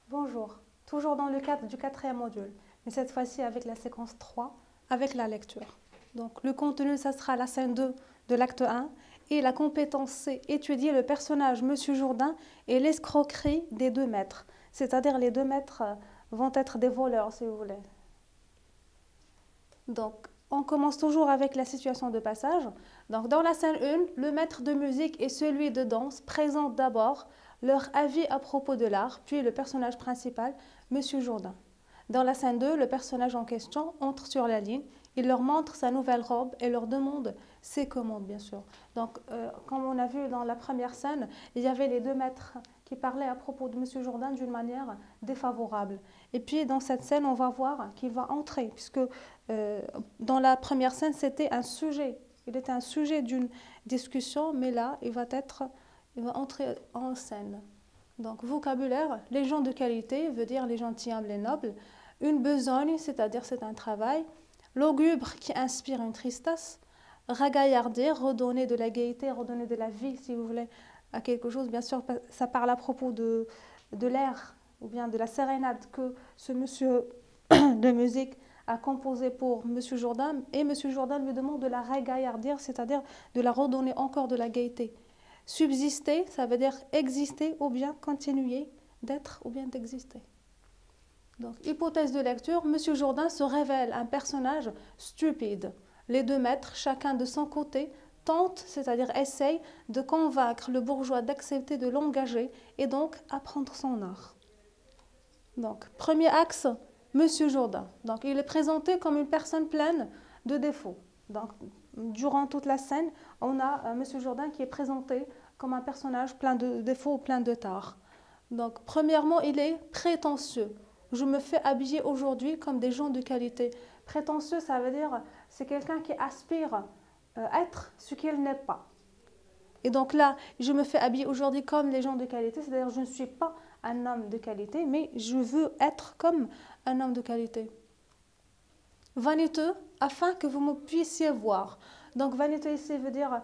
Bonjour, toujours dans le cadre du quatrième module, mais cette fois-ci avec la séquence 3, avec la lecture. Donc le contenu, ça sera la scène 2 de l'acte 1 et la compétence C, étudier le personnage Monsieur Jourdain et l'escroquerie des 2 maîtres. C'est-à-dire les 2 maîtres vont être des voleurs, si vous voulez. Donc, on commence toujours avec la situation de passage. Donc, dans la scène 1, le maître de musique et celui de danse présentent d'abord leur avis à propos de l'art, puis le personnage principal, Monsieur Jourdain. Dans la scène 2, le personnage en question entre sur la ligne, il leur montre sa nouvelle robe et leur demande ses commandes, bien sûr. Donc, comme on a vu dans la première scène, il y avait les 2 maîtres qui parlaient à propos de Monsieur Jourdain d'une manière défavorable. Et puis, dans cette scène, on va voir qu'il va entrer, puisque dans la première scène, c'était un sujet. Il était un sujet d'une discussion, mais là, il va entrer en scène. Donc, vocabulaire, les gens de qualité veut dire les gentilshommes, les nobles. Une besogne, c'est-à-dire c'est un travail. Lugubre qui inspire une tristesse. Ragaillardir, redonner de la gaieté, redonner de la vie, si vous voulez, à quelque chose. Bien sûr, ça parle à propos de l'air ou bien de la sérénade que ce monsieur de musique a composé pour Monsieur Jourdain. Et Monsieur Jourdain lui demande de la ragaillardir, c'est-à-dire de la redonner encore de la gaieté. Subsister, ça veut dire exister ou bien continuer d'être ou bien d'exister. Donc, hypothèse de lecture, Monsieur Jourdain se révèle un personnage stupide. Les 2 maîtres, chacun de son côté, tentent, c'est-à-dire essayent, de convaincre le bourgeois d'accepter de l'engager et donc apprendre son art. Donc, premier axe, Monsieur Jourdain. Donc, il est présenté comme une personne pleine de défauts. Donc, durant toute la scène, on a Monsieur Jourdain qui est présenté comme un personnage plein de défauts ou plein de tares. Donc, premièrement, il est prétentieux. Je me fais habiller aujourd'hui comme des gens de qualité. Prétentieux, ça veut dire c'est quelqu'un qui aspire à être ce qu'il n'est pas. Et donc là, je me fais habiller aujourd'hui comme les gens de qualité, c'est-à-dire je ne suis pas un homme de qualité, mais je veux être comme un homme de qualité. Vaniteux, afin que vous me puissiez voir. Donc vaniteux ici veut dire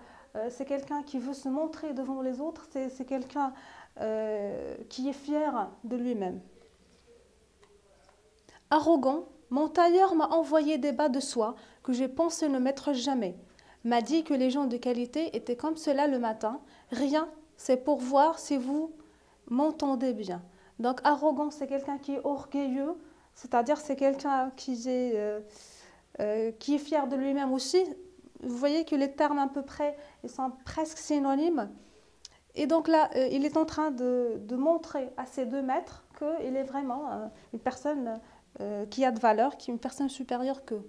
c'est quelqu'un qui veut se montrer devant les autres, c'est quelqu'un qui est fier de lui-même. Arrogant, mon tailleur m'a envoyé des bas de soie que j'ai pensé ne mettre jamais. M'a dit que les gens de qualité étaient comme cela le matin. Rien, c'est pour voir si vous m'entendez bien. Donc arrogant, c'est quelqu'un qui est orgueilleux, c'est-à-dire c'est quelqu'un qui est fier de lui-même aussi. Vous voyez que les termes à peu près ils sont presque synonymes. Et donc là, il est en train de montrer à ces 2 maîtres qu'il est vraiment une personne qui a de valeur, qui est une personne supérieure qu'eux.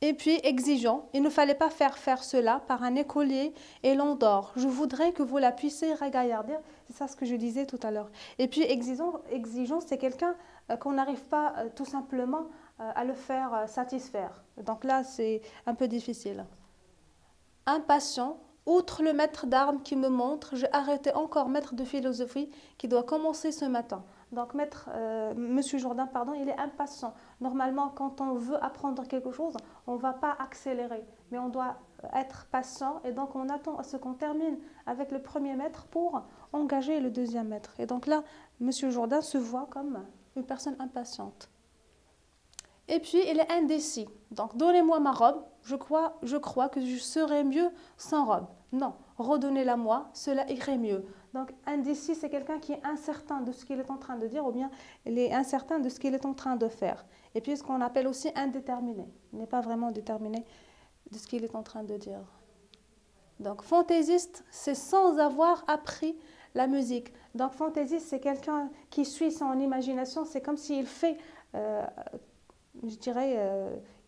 Et puis exigeant, il ne fallait pas faire cela par un écolier et l'endort. Je voudrais que vous la puissiez ragaillardir. C'est ça ce que je disais tout à l'heure. Et puis exigeant, c'est quelqu'un qu'on n'arrive pas tout simplement à le faire satisfaire. Donc là, c'est un peu difficile. Impatient, outre le maître d'armes qui me montre, j'ai arrêté encore maître de philosophie qui doit commencer ce matin. Donc Monsieur Jourdain, pardon, il est impatient. Normalement, quand on veut apprendre quelque chose, on ne va pas accélérer, mais on doit être patient et donc on attend à ce qu'on termine avec le premier maître pour engager le deuxième maître. Et donc là, Monsieur Jourdain se voit comme une personne impatiente. Et puis, il est indécis. Donc, donnez-moi ma robe. Je crois que je serais mieux sans robe. Non, redonnez-la-moi, cela irait mieux. Donc, indécis, c'est quelqu'un qui est incertain de ce qu'il est en train de dire ou bien il est incertain de ce qu'il est en train de faire. Et puis, ce qu'on appelle aussi indéterminé. Il n'est pas vraiment déterminé de ce qu'il est en train de dire. Donc, fantaisiste, c'est sans avoir appris la musique. Donc, fantaisiste, c'est quelqu'un qui suit son imagination. C'est comme s'il fait... je dirais,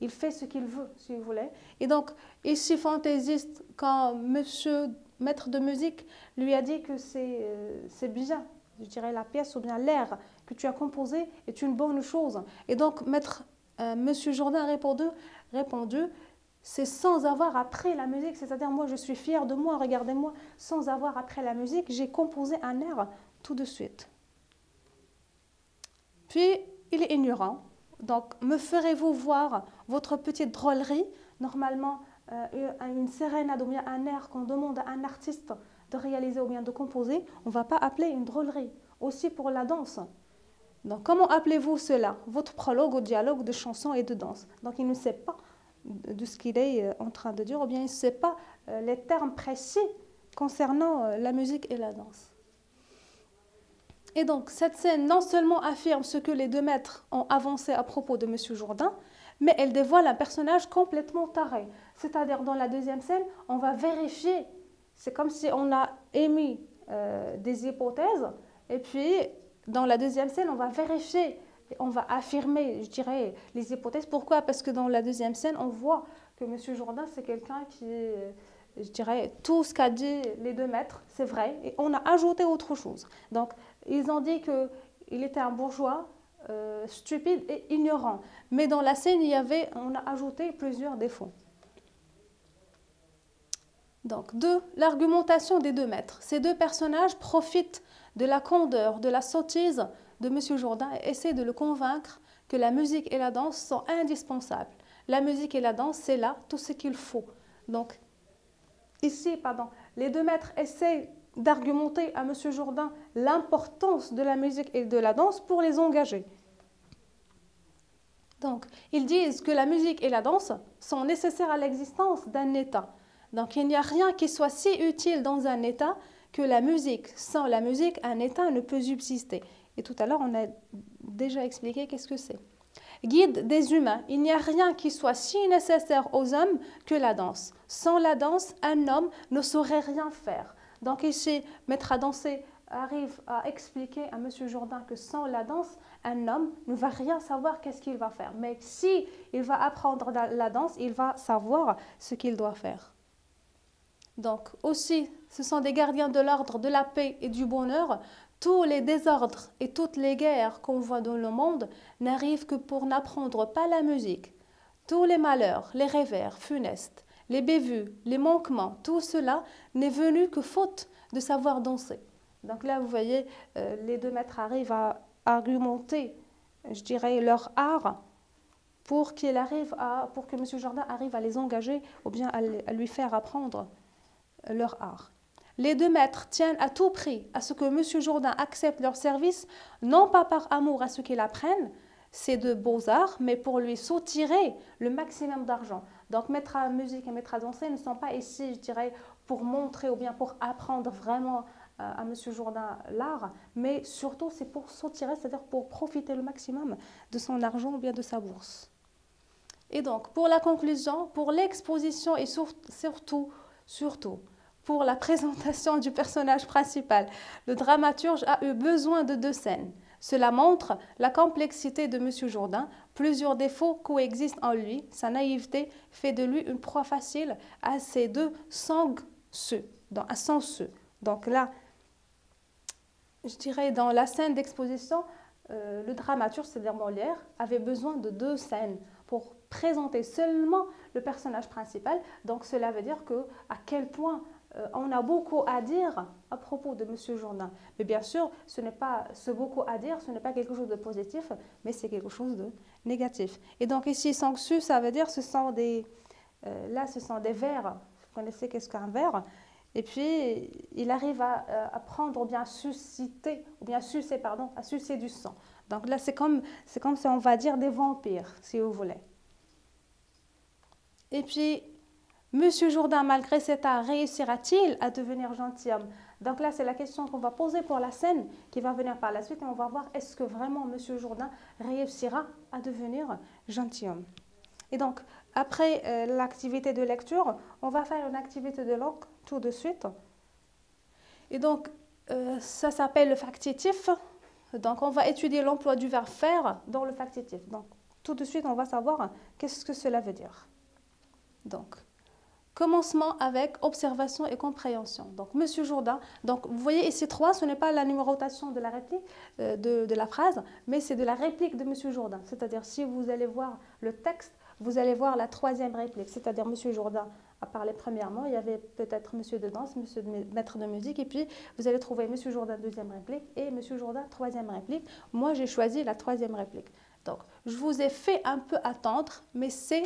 il fait ce qu'il veut, si vous voulez. Et donc, ici, fantaisiste, quand monsieur maître de musique lui a dit que c'est bien, je dirais, la pièce ou bien l'air que tu as composé est une bonne chose. Et donc, monsieur Jourdain a répondu, c'est sans avoir appris la musique, c'est-à-dire, moi, je suis fière de moi, regardez-moi, sans avoir appris la musique, j'ai composé un air tout de suite. Puis, il est ignorant. Donc, me ferez-vous voir votre petite drôlerie? Normalement, une sérénade ou bien un air qu'on demande à un artiste de réaliser ou bien de composer, on ne va pas appeler une drôlerie. aussi pour la danse. Donc, comment appelez-vous cela? Votre prologue au dialogue de chansons et de danse. Donc, il ne sait pas de ce qu'il est en train de dire, ou bien il ne sait pas les termes précis concernant la musique et la danse. Et donc, cette scène non seulement affirme ce que les deux maîtres ont avancé à propos de M. Jourdain, mais elle dévoile un personnage complètement taré. C'est-à-dire, dans la deuxième scène, on va vérifier. C'est comme si on a émis des hypothèses, et puis, dans la deuxième scène, on va vérifier, on va affirmer, je dirais, les hypothèses. Pourquoi? Parce que dans la deuxième scène, on voit que M. Jourdain, c'est quelqu'un qui, je dirais, tout ce qu'a dit les deux maîtres, c'est vrai, et on a ajouté autre chose. Donc, ils ont dit qu'il était un bourgeois, stupide et ignorant. Mais dans la scène, on a ajouté plusieurs défauts. Donc, l'argumentation des deux maîtres. Ces deux personnages profitent de la candeur, de la sottise de M. Jourdain et essaient de le convaincre que la musique et la danse sont indispensables. La musique et la danse, c'est là tout ce qu'il faut. Donc, ici, les deux maîtres essaient d'argumenter à M. Jourdain l'importance de la musique et de la danse pour les engager. Donc, ils disent que la musique et la danse sont nécessaires à l'existence d'un État. Donc, il n'y a rien qui soit si utile dans un État que la musique. Sans la musique, un État ne peut subsister. Et tout à l'heure, on a déjà expliqué qu'est-ce que c'est. Guide des humains, il n'y a rien qui soit si nécessaire aux hommes que la danse. Sans la danse, un homme ne saurait rien faire. Donc ici, Maître à danser arrive à expliquer à M. Jourdain que sans la danse, un homme ne va rien savoir qu'est-ce qu'il va faire. Mais si il va apprendre la danse, il va savoir ce qu'il doit faire. Donc aussi, ce sont des gardiens de l'ordre, de la paix et du bonheur. Tous les désordres et toutes les guerres qu'on voit dans le monde n'arrivent que pour n'apprendre pas la musique. Tous les malheurs, les revers funestes, les bévues, les manquements, tout cela n'est venu que faute de savoir danser. Donc là, vous voyez, les deux maîtres arrivent à argumenter, je dirais, leur art pour que M. Jourdain arrive à les engager ou bien à lui faire apprendre leur art. Les deux maîtres tiennent à tout prix à ce que M. Jourdain accepte leur service, non pas par amour à ce qu'il apprenne, c'est de beaux-arts, mais pour lui soutirer le maximum d'argent. Donc, maître à musique et maître à danser ne sont pas ici, je dirais, pour montrer ou bien pour apprendre vraiment à M. Jourdain l'art, mais surtout c'est pour soutirer, c'est-à-dire pour profiter le maximum de son argent ou bien de sa bourse. Et donc, pour la conclusion, pour l'exposition et surtout, pour la présentation du personnage principal, le dramaturge a eu besoin de deux scènes. Cela montre la complexité de M. Jourdain, plusieurs défauts coexistent en lui, sa naïveté fait de lui une proie facile à ces deux sang-ceux. Donc là, je dirais dans la scène d'exposition, le dramaturge, c'est-à-dire Molière, avait besoin de deux scènes pour présenter seulement le personnage principal. Donc cela veut dire à quel point on a beaucoup à dire à propos de M. Jourdain. Mais bien sûr, ce beaucoup à dire, ce n'est pas quelque chose de positif, mais c'est quelque chose de négatif. Et donc ici, sang-su, ça veut dire ce sont des vers. Vous connaissez qu'est-ce qu'un vers? Et puis, il arrive à prendre ou bien à sucer du sang. Donc là, c'est comme si on va dire des vampires, si vous voulez. Et puis, M. Jourdain, malgré cet art, réussira-t-il à devenir gentilhomme? Donc là, c'est la question qu'on va poser pour la scène qui va venir par la suite et on va voir est-ce que vraiment M. Jourdain réussira à devenir gentilhomme. Et donc, après l'activité de lecture, on va faire une activité de langue tout de suite. Et donc, ça s'appelle le factitif. Donc, on va étudier l'emploi du verbe faire dans le factitif. Donc, tout de suite, on va savoir qu'est-ce que cela veut dire. Donc, commencement avec observation et compréhension. Donc, M. Jourdain, donc vous voyez ici 3, ce n'est pas la numérotation de la réplique, de la phrase, mais c'est de la réplique de M. Jourdain. C'est-à-dire, si vous allez voir le texte, vous allez voir la troisième réplique. C'est-à-dire, M. Jourdain a parlé premièrement, il y avait peut-être M. de danse, M. maître de musique, et puis vous allez trouver M. Jourdain deuxième réplique et M. Jourdain troisième réplique. Moi, j'ai choisi la troisième réplique. Donc, je vous ai fait un peu attendre, mais c'est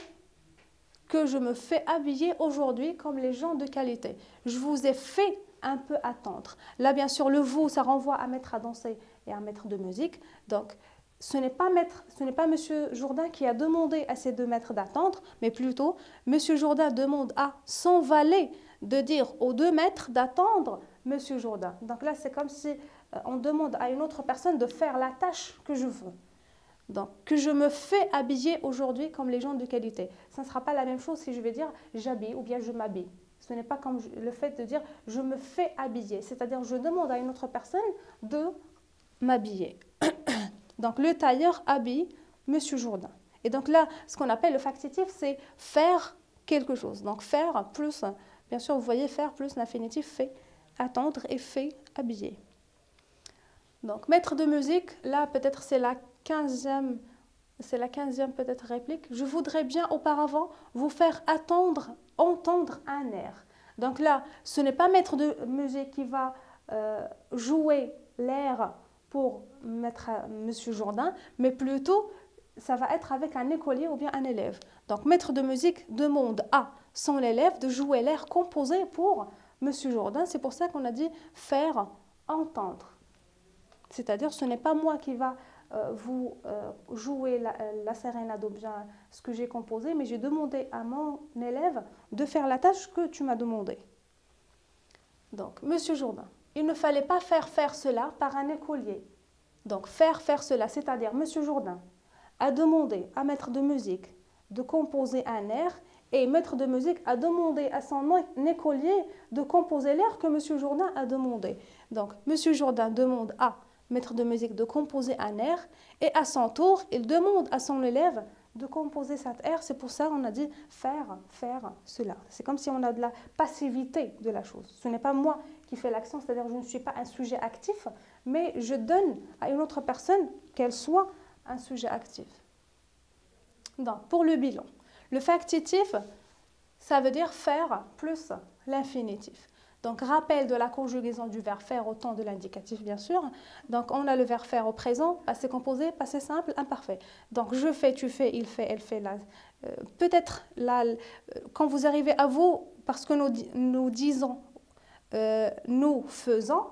que je me fais habiller aujourd'hui comme les gens de qualité. Je vous ai fait un peu attendre. Là, bien sûr, le vous, ça renvoie à maître à danser et à maître de musique. Donc, ce n'est pas Monsieur Jourdain qui a demandé à ces deux maîtres d'attendre, mais plutôt Monsieur Jourdain demande à son valet de dire aux deux maîtres d'attendre Monsieur Jourdain. Donc là, c'est comme si on demande à une autre personne de faire la tâche que je veux. Donc, que je me fais habiller aujourd'hui comme les gens de qualité. Ça ne sera pas la même chose si je vais dire j'habille ou bien je m'habille. Ce n'est pas comme le fait de dire je me fais habiller. C'est-à-dire je demande à une autre personne de m'habiller. Donc, le tailleur habille Monsieur Jourdain. Et donc là, ce qu'on appelle le factitif, c'est faire quelque chose. Donc, faire plus, bien sûr, vous voyez, faire plus l'infinitif fait, attendre et fait, habiller. Donc, maître de musique, là, peut-être c'est la 15e peut-être réplique. Je voudrais bien auparavant vous faire entendre un air. Donc là, ce n'est pas maître de musique qui va jouer l'air pour Monsieur Jourdain, mais plutôt ça va être avec un écolier ou bien un élève. Donc maître de musique demande à son élève de jouer l'air composé pour Monsieur Jourdain. C'est pour ça qu'on a dit faire entendre. C'est-à-dire ce n'est pas moi qui va vous jouer la sérénade ou bien ce que j'ai composé, mais j'ai demandé à mon élève de faire la tâche que tu m'as demandé. Donc, Monsieur Jourdain, il ne fallait pas faire cela par un écolier. Donc, faire cela, c'est-à-dire Monsieur Jourdain a demandé à maître de musique de composer un air et maître de musique a demandé à son écolier de composer l'air que Monsieur Jourdain a demandé. Donc, Monsieur Jourdain demande à maître de musique de composer un air et à son tour, il demande à son élève de composer cet air. C'est pour ça qu'on a dit faire cela. C'est comme si on a de la passivité de la chose. Ce n'est pas moi qui fais l'action, c'est-à-dire je ne suis pas un sujet actif, mais je donne à une autre personne qu'elle soit un sujet actif. Donc, pour le bilan, le factitif, ça veut dire faire plus l'infinitif. Donc, rappel de la conjugaison du verbe faire au temps de l'indicatif, bien sûr. Donc, on a le verbe faire au présent, passé composé, passé simple, imparfait. Donc, je fais, tu fais, il fait, elle fait. Peut-être, quand vous arrivez à vous, parce que nous disons, nous faisons,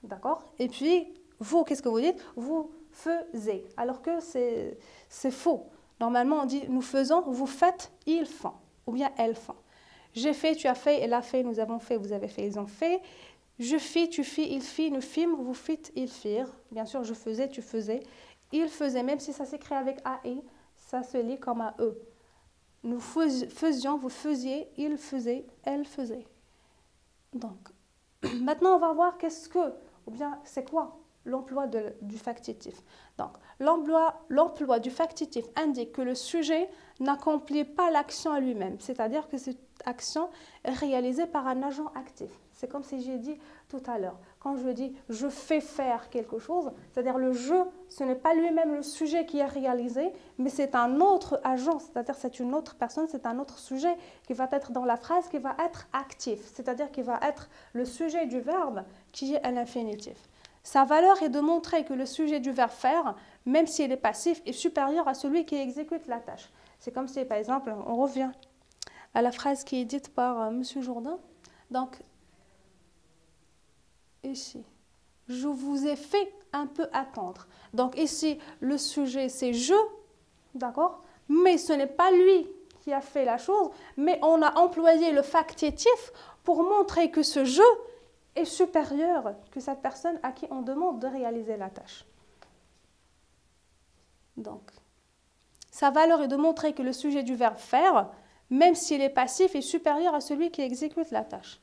d'accord? Et puis, vous, qu'est-ce que vous dites? Vous faisiez, alors que c'est faux. Normalement, on dit, nous faisons, vous faites, ils font, ou bien elles font. J'ai fait, tu as fait, elle a fait, nous avons fait, vous avez fait, ils ont fait. Je fis, tu fis, il fit, nous fîmes, vous fîtes, ils firent. Bien sûr, je faisais, tu faisais. Ils faisaient, même si ça s'écrit avec AI, ça se lit comme un E. Nous faisions, vous faisiez, ils faisaient, elles faisaient. Donc, maintenant, on va voir qu'est-ce que, ou bien c'est quoi l'emploi du factitif. Donc, l'emploi du factitif indique que le sujet n'accomplit pas l'action à lui-même, c'est-à-dire que cette action est réalisée par un agent actif. C'est comme si j'ai dit tout à l'heure. Quand je dis « je fais faire quelque chose », c'est-à-dire le « je », ce n'est pas lui-même le sujet qui est réalisé, mais c'est un autre agent, c'est-à-dire c'est une autre personne, c'est un autre sujet qui va être dans la phrase, qui va être actif, c'est-à-dire qui va être le sujet du verbe qui est à l'infinitif. Sa valeur est de montrer que le sujet du verbe faire, même s'il est passif, est supérieur à celui qui exécute la tâche. C'est comme si, par exemple, on revient à la phrase qui est dite par M. Jourdain. Donc, ici, je vous ai fait un peu attendre. Donc ici, le sujet, c'est je, d'accord? Mais ce n'est pas lui qui a fait la chose, mais on a employé le factitif pour montrer que ce je est supérieur que cette personne à qui on demande de réaliser la tâche. Donc, sa valeur est de montrer que le sujet du verbe faire, même s'il est passif, est supérieur à celui qui exécute la tâche.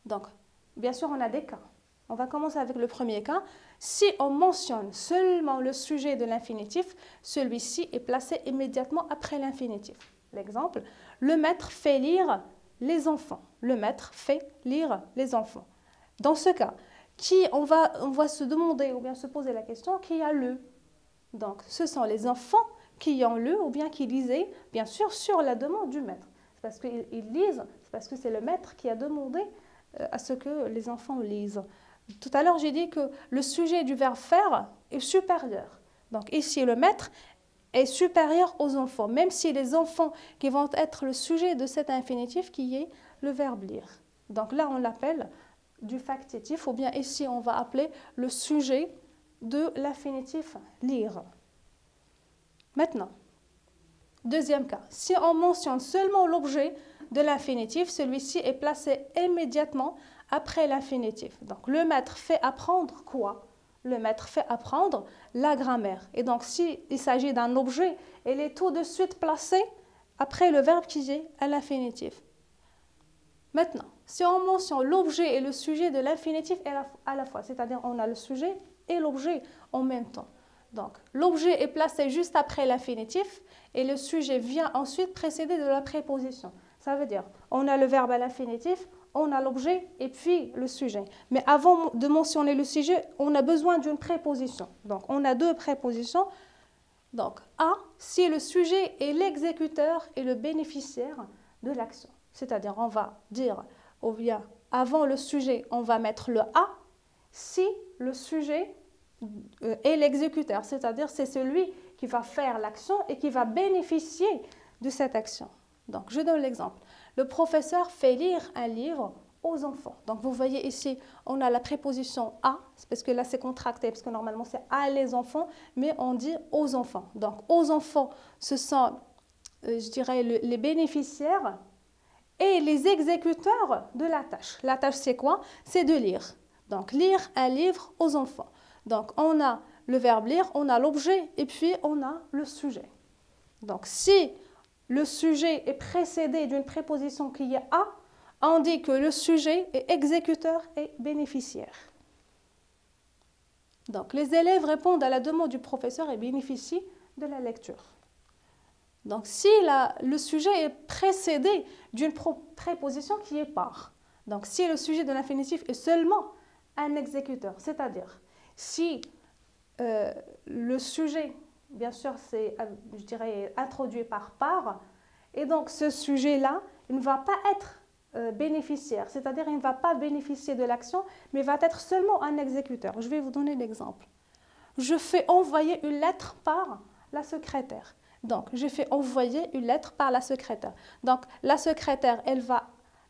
Donc, bien sûr, on a des cas. On va commencer avec le premier cas. Si on mentionne seulement le sujet de l'infinitif, celui-ci est placé immédiatement après l'infinitif. L'exemple, le maître fait lire les enfants. Le maître fait lire les enfants. Dans ce cas, on va se demander ou bien se poser la question qui a lu. Donc, ce sont les enfants qui ont lu ou bien qui lisaient, bien sûr, sur la demande du maître. C'est parce qu'ils lisent, c'est parce que c'est le maître qui a demandé à ce que les enfants lisent. Tout à l'heure, j'ai dit que le sujet du verbe faire est supérieur. Donc, ici, le maître est supérieur aux enfants, même si les enfants qui vont être le sujet de cet infinitif qui est le verbe lire. Donc là, on l'appelle du factitif, ou bien ici, on va appeler le sujet de l'infinitif lire. Maintenant, deuxième cas, si on mentionne seulement l'objet de l'infinitif, celui-ci est placé immédiatement après l'infinitif. Donc le maître fait apprendre quoi? Le maître fait apprendre la grammaire. Et donc s'il s'agit d'un objet, il est tout de suite placé après le verbe qui est à l'infinitif. Maintenant, si on mentionne l'objet et le sujet de l'infinitif à la fois, c'est-à-dire on a le sujet et l'objet en même temps. Donc, l'objet est placé juste après l'infinitif et le sujet vient ensuite précédé de la préposition. Ça veut dire, on a le verbe à l'infinitif, on a l'objet et puis le sujet. Mais avant de mentionner le sujet, on a besoin d'une préposition. Donc, on a deux prépositions. Donc, A, si le sujet est l'exécuteur et le bénéficiaire de l'action. C'est-à-dire, on va dire, ou bien, avant le sujet, on va mettre le A, si le sujet est l'exécuteur, c'est-à-dire c'est celui qui va faire l'action et qui va bénéficier de cette action. Donc, je donne l'exemple. Le professeur fait lire un livre aux enfants. Donc, vous voyez ici, on a la préposition à, parce que là, c'est contracté, parce que normalement, c'est à les enfants, mais on dit aux enfants. Donc, aux enfants, ce sont, je dirais, les bénéficiaires et les exécuteurs de la tâche. La tâche, c'est quoi? C'est de lire. Donc, lire un livre aux enfants. Donc, on a le verbe lire, on a l'objet et puis on a le sujet. Donc, si le sujet est précédé d'une préposition qui est à, on dit que le sujet est exécuteur et bénéficiaire. Donc, les élèves répondent à la demande du professeur et bénéficient de la lecture. Donc, si le sujet est précédé d'une préposition qui est par, donc si le sujet de l'infinitif est seulement un exécuteur, c'est-à-dire si le sujet, bien sûr, c'est, je dirais, introduit par, et donc ce sujet-là, il ne va pas être bénéficiaire, c'est-à-dire il ne va pas bénéficier de l'action, mais va être seulement un exécuteur. Je vais vous donner l'exemple. Je fais envoyer une lettre par la secrétaire. Donc, je fais envoyer une lettre par la secrétaire. Donc, la secrétaire, elle va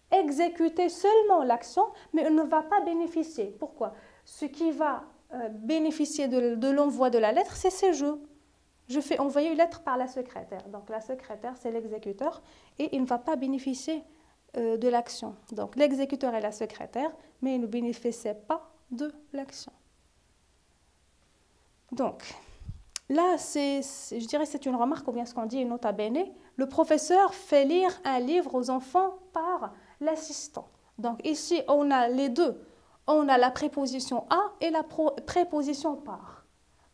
exécuter seulement l'action, mais elle ne va pas bénéficier. Pourquoi? Ce qui va bénéficier de l'envoi de la lettre, c'est je. Je fais envoyer une lettre par la secrétaire. Donc, la secrétaire, c'est l'exécuteur et il ne va pas bénéficier de l'action. Donc, l'exécuteur est la secrétaire, mais il ne bénéficie pas de l'action. Donc, là, je dirais c'est une remarque, ou bien ce qu'on dit nota bene. Le professeur fait lire un livre aux enfants par l'assistant. Donc, ici, on a les deux. On a la préposition à et la préposition par.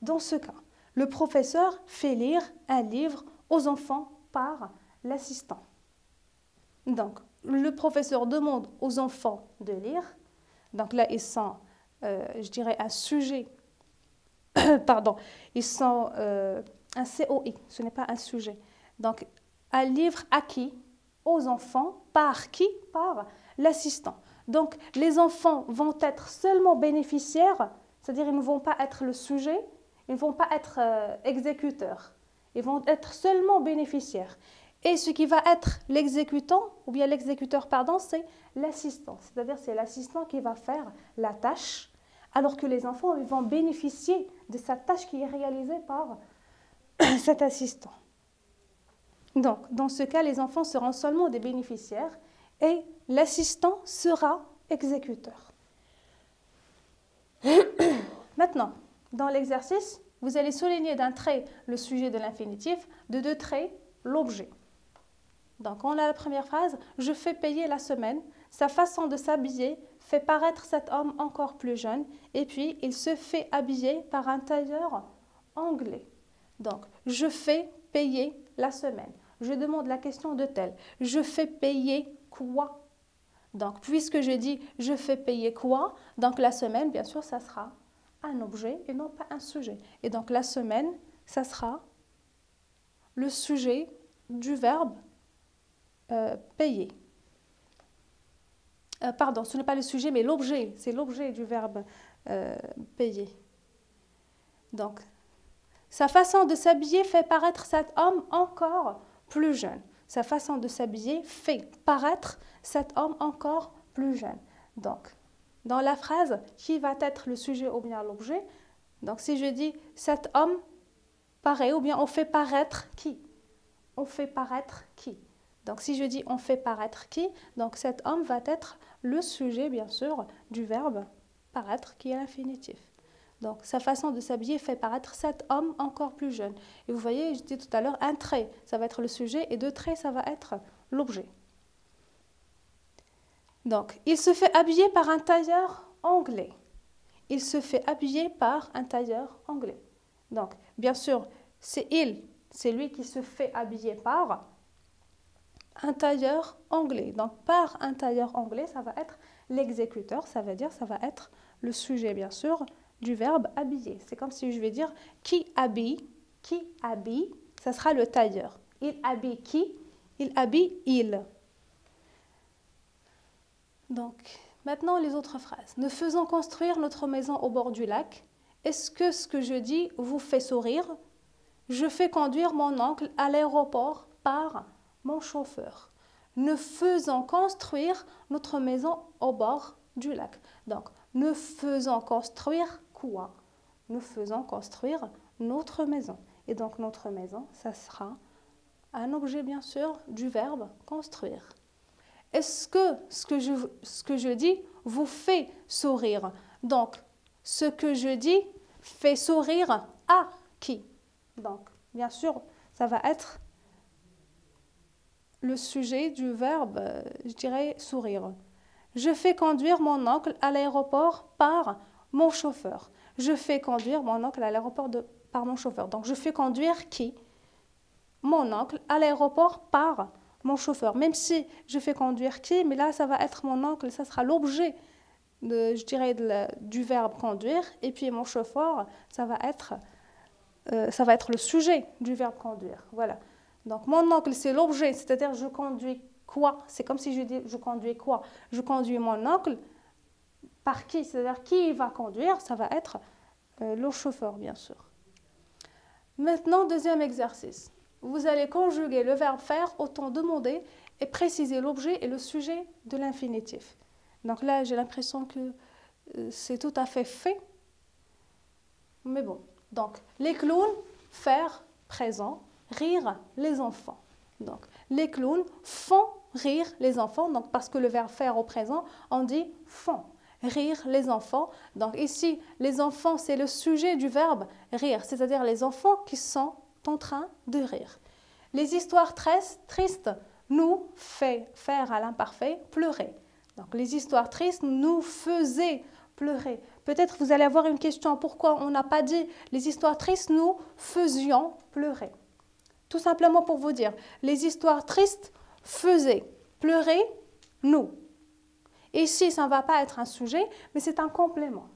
Dans ce cas, le professeur fait lire un livre aux enfants par l'assistant. Donc, le professeur demande aux enfants de lire. Donc là, ils sont, je dirais, un sujet. Pardon, ils sont un COI, ce n'est pas un sujet. Donc, un livre acquis aux enfants, par qui? Par l'assistant. Donc, les enfants vont être seulement bénéficiaires, c'est-à-dire ils ne vont pas être le sujet, ils ne vont pas être exécuteurs, ils vont être seulement bénéficiaires. Et ce qui va être l'exécutant, ou bien l'exécuteur, pardon, c'est l'assistant. C'est-à-dire c'est l'assistant qui va faire la tâche, alors que les enfants ils vont bénéficier de cette tâche qui est réalisée par cet assistant. Donc, dans ce cas, les enfants seront seulement des bénéficiaires et l'assistant sera exécuteur. Maintenant, dans l'exercice, vous allez souligner d'un trait le sujet de l'infinitif, de deux traits l'objet. Donc, on a la première phrase, je fais payer la semaine. Sa façon de s'habiller fait paraître cet homme encore plus jeune. Et puis, il se fait habiller par un tailleur anglais. Donc, je fais payer la semaine. Je demande la question de tel. Je fais payer quoi? Donc, puisque je dis je fais payer quoi, donc la semaine, bien sûr, ça sera un objet et non pas un sujet. Et donc, la semaine, ça sera le sujet du verbe payer. Pardon, ce n'est pas le sujet, mais l'objet. C'est l'objet du verbe payer. Donc, Sa façon de s'habiller fait paraître cet homme encore plus jeune. Sa façon de s'habiller fait paraître cet homme encore plus jeune. Donc, dans la phrase, qui va être le sujet ou bien l'objet? Donc, si je dis cet homme paraît ou bien on fait paraître qui? On fait paraître qui? Donc, si je dis on fait paraître qui? Donc, cet homme va être le sujet, bien sûr, du verbe paraître qui est l'infinitif. Donc, sa façon de s'habiller fait paraître cet homme encore plus jeune. Et vous voyez, je disais tout à l'heure, un trait, ça va être le sujet, et deux traits, ça va être l'objet. Donc, il se fait habiller par un tailleur anglais. Il se fait habiller par un tailleur anglais. Donc, bien sûr, c'est lui qui se fait habiller par un tailleur anglais. Donc, par un tailleur anglais, ça va être l'exécuteur, ça veut dire, ça va être le sujet, bien sûr, du verbe habiller. C'est comme si je vais dire qui habille, ça sera le tailleur. Il habille qui? Il habille il. Donc, maintenant les autres phrases. Nous faisons construire notre maison au bord du lac. Est-ce que ce que je dis vous fait sourire? Je fais conduire mon oncle à l'aéroport par mon chauffeur. Nous faisons construire notre maison au bord du lac. Donc, nous faisons construire quoi? Nous faisons construire notre maison. Et donc, notre maison, ça sera un objet, bien sûr, du verbe construire. Est-ce que ce que je dis vous fait sourire? Donc, ce que je dis fait sourire à qui? Donc, bien sûr, ça va être le sujet du verbe, je dirais, sourire. Je fais conduire mon oncle à l'aéroport par mon chauffeur. Je fais conduire mon oncle à l'aéroport par mon chauffeur. Donc, je fais conduire qui? Mon oncle à l'aéroport par mon chauffeur. Même si je fais conduire qui, mais là, ça va être mon oncle, ça sera l'objet, je dirais, du verbe conduire. Et puis, mon chauffeur, ça va être le sujet du verbe conduire. Voilà. Donc, mon oncle, c'est l'objet, c'est-à-dire je conduis quoi? C'est comme si je dis je conduis quoi? Je conduis mon oncle par qui? C'est-à-dire qui va conduire? Ça va être le chauffeur, bien sûr. Maintenant, deuxième exercice. Vous allez conjuguer le verbe faire au temps demandé et préciser l'objet et le sujet de l'infinitif. Donc là, j'ai l'impression que c'est tout à fait fait. Mais bon. Donc, les clowns, faire, présent, rire les enfants. Donc, les clowns font rire les enfants. Donc, parce que le verbe faire au présent, on dit font. Rire les enfants. Donc, ici, les enfants, c'est le sujet du verbe rire, c'est-à-dire les enfants qui sont en train de rire. Les histoires tristes nous faire à l'imparfait pleurer. Donc, les histoires tristes nous faisaient pleurer. Peut-être vous allez avoir une question, pourquoi on n'a pas dit les histoires tristes nous faisions pleurer? Tout simplement pour vous dire, les histoires tristes faisaient pleurer nous. Ici, ça ne va pas être un sujet, mais c'est un complément.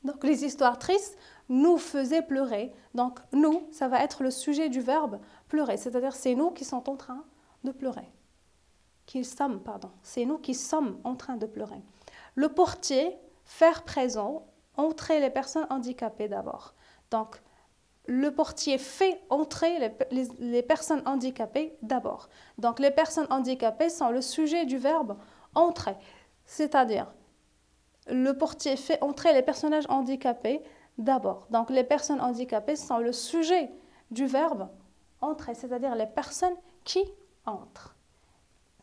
Donc, les histoires tristes nous faisaient pleurer. Donc, nous, ça va être le sujet du verbe pleurer. C'est-à-dire, c'est nous qui sommes en train de pleurer. C'est nous qui sommes en train de pleurer. Le portier, faire présent, entrer les personnes handicapées d'abord. Donc, le portier fait entrer les personnes handicapées d'abord. Donc, les personnes handicapées sont le sujet du verbe entrer. C'est-à-dire, le portier fait entrer les personnages handicapés d'abord. Donc, les personnes handicapées sont le sujet du verbe entrer, c'est-à-dire les personnes qui entrent.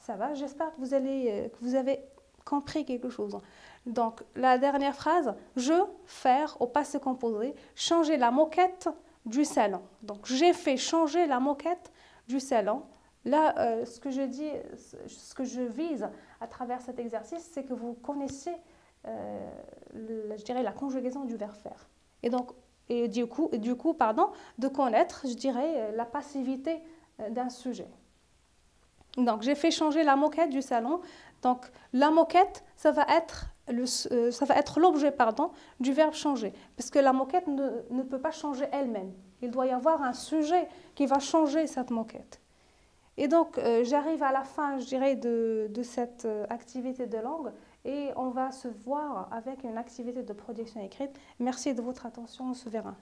Ça va? J'espère que vous avez compris quelque chose. Donc, la dernière phrase, je, faire, au passé composé, changer la moquette du salon. Donc, j'ai fait changer la moquette du salon. Là, ce que je vise à travers cet exercice, c'est que vous connaissez, je dirais, la conjugaison du verbe faire. Et du coup, de connaître, je dirais, la passivité d'un sujet. Donc, j'ai fait changer la moquette du salon. Donc, la moquette, ça va être l'objet, du verbe changer. Parce que la moquette ne peut pas changer elle-même. Il doit y avoir un sujet qui va changer cette moquette. Et donc, j'arrive à la fin, je dirais, de cette activité de langue et on va se voir avec une activité de production écrite. Merci de votre attention, on se verra.